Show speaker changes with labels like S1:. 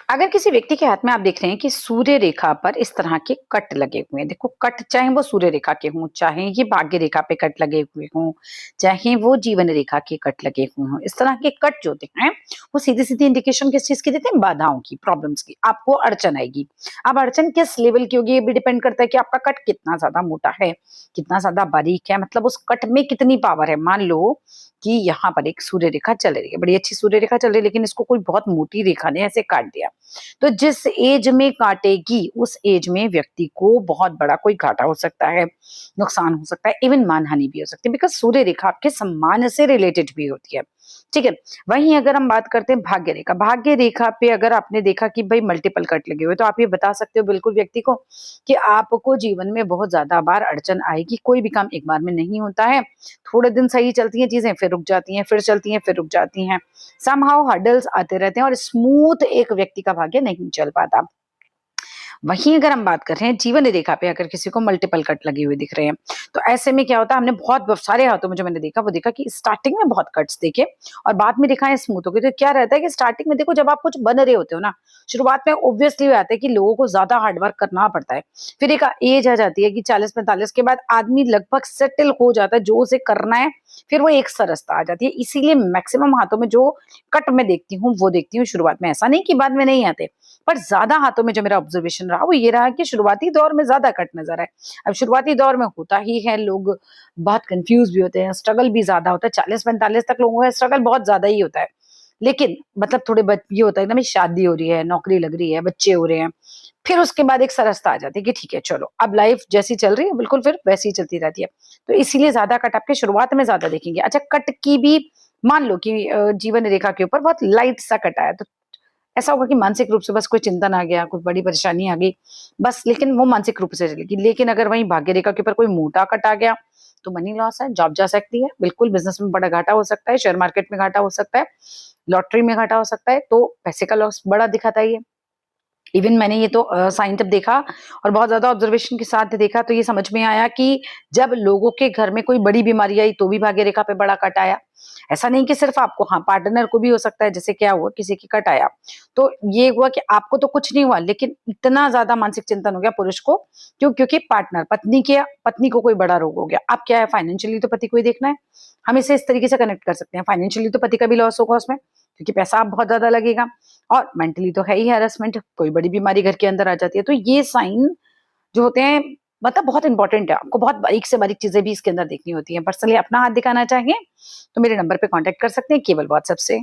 S1: अगर किसी व्यक्ति के हाथ में आप देख रहे हैं कि सूर्य रेखा पर इस तरह के कट लगे हुए हैं, देखो कट चाहे वो सूर्य रेखा के हों, चाहे ये भाग्य रेखा पे कट लगे हुए हों, चाहे वो जीवन रेखा के कट लगे हुए हों, इस तरह के कट जो होते हैं वो सीधी-सीधी इंडिकेशन किस चीज़ की देते हैं? बाधाओं की, प्रॉब्लम्स की, आपको अड़चन आएगी। अब अड़चन किस लेवल की होगी ये भी डिपेंड करता है कि आपका कट कितना ज़्यादा मोटा है, कितना ज़्यादा बारीक है, मतलब उस कट में कितनी पावर है। मान लो कि यहाँ पर एक सूर्य रेखा चल रही है, बड़ी अच्छी सूर्य रेखा चल रही है, लेकिन इसको कोई बहुत मोटी रेखा ने ऐसे काट दिया। तो जिस एज में काटेगी, उस एज में व्यक्ति को बहुत बड़ा कोई घाटा हो सकता है, नुकसान हो सकता है, इवन मानहानि भी हो सकती है, बिकॉज़ सूर्य रेखा आपके सम्मान से रिलेटेड भी होती है। ठीक है? वहीं अगर हम बात करते हैं भाग्य रेखा पे अगर आपने देखा कि भई मल्टीपल कट लगे हुए, तो आप ये बता सकते हो बिल्कुल व्यक्ति को कि आपको जीवन में बहुत ज़्यादा बार अड़चन आएगी, कोई भी काम एक बार में नहीं होता है। थोड़े दिन सही चलती हैं चीज़ें, फिर रुक जाती हैं, फिर चलती हैं, फिर रुक जाती हैं। समहाउ हर्डल्स आते रहते हैं और स्मूथ एक व्यक्ति का भाग्य नहीं चल पाता। वहीं अगर हम बात कर रहे हैं जीवन रेखा पे अगर किसी को मल्टीपल कट लगे हुए दिख रहे हैं, तो ऐसे में क्या होता है हमने बहुत सारे हाथों में जो मैंने देखा वो देखा कि स्टार्टिंग में बहुत कट्स देखे और बाद में दिखाएं स्मूथ हो गए। तो क्या रहता है कि स्टार्टिंग में देखो जब आप कुछ बन रहे होते हो ना, शुरुआत में ऑब्वियसली आता है कि लोगों को ज्यादा हार्डवर्क करना पड़ता है। फिर एक एज आ जाती है कि 40-45 के बाद आदमी लगभग सेटल हो जाता है जो उसे करना है, फिर वो एक सरसता आ जाती है। इसीलिए मैक्सिमम हाथों में जो कट मैं देखती हूँ वो देखती हूँ शुरुआत में, ऐसा नहीं कि बाद में नहीं आते, पर ज्यादा हाथों में जो मेरा ऑब्जर्वेशन रहा वो ये रहा कि शुरुआती दौर में ज्यादा कट नजर आए। अब शुरुआती दौर में होता ही है, लोग बहुत कंफ्यूज भी होते हैं, स्ट्रगल भी ज्यादा होता है, 40-45 तक लोगों का स्ट्रगल बहुत ज्यादा ही होता है। लेकिन मतलब थोड़े ये होता है ना, शादी हो रही है, नौकरी लग रही है, बच्चे हो रहे हैं, फिर उसके बाद एक सरसता आ जाती है कि ठीक है चलो अब लाइफ जैसी चल रही है बिल्कुल फिर वैसी ही चलती रहती है। तो इसीलिए ज्यादा कट आपके शुरुआत में ज्यादा देखेंगे। अच्छा, कट की भी मान लो कि जीवन रेखा के ऊपर बहुत लाइट सा कट आया, तो ऐसा होगा कि मानसिक रूप से बस कोई चिंतन आ गया, कोई बड़ी परेशानी आ गई, बस, लेकिन वो मानसिक रूप से चलेगी। लेकिन अगर वहीं भाग्य रेखा के ऊपर कोई मोटा कट आ गया, तो मनी लॉस है, जॉब जा सकती है, बिल्कुल बिज़नेस में बड़ा घाटा हो सकता है, शेयर मार्केट में घाटा हो सकता है, लॉटरी में घाटा हो सकता है, तो पैसे का लॉस बड़ा दिखाता है ये। इवन मैंने ये तो साइन जब देखा और बहुत ज़्यादा ऑब्जर्वेशन के साथ देखा तो ये समझ में आया कि जब लोगों के घर में कोई बड़ी बीमारी आई तो भी भाग्य रेखा पे बड़ा कट आया। ऐसा नहीं कि सिर्फ आपको, हाँ, पार्टनर को भी हो सकता है, जैसे क्या हुआ किसी की कट आया। तो ये हुआ कि आपको तो कुछ नहीं हुआ लेकिन इतना ज़्यादा मानसिक चिंतन हो गया पुरुष को, क्यों? क्योंकि पार्टनर पत्नी को कोई बड़ा रोग हो गया। अब क्या है, फाइनेंशियली तो पति को ही देखना है। हम इसे इस तरीके से कनेक्ट कर सकते हैं, फाइनेंशियली तो पति का भी लॉस होगा उसमें, क्योंकि पैसा आप बहुत ज़्यादा लगेगा। और मेंटली तो है ही हैरेसमेंट, कोई बड़ी बीमारी घर के अंदर आ जाती है। तो ये साइन जो होते हैं मतलब बहुत इंपॉर्टेंट है, आपको बहुत बारीक से बारीक चीजें भी इसके अंदर देखनी होती हैं। पर्सनली अपना हाथ दिखाना चाहिए तो मेरे नंबर पे कांटेक्ट कर सकते हैं केवल व्हाट्सएप से।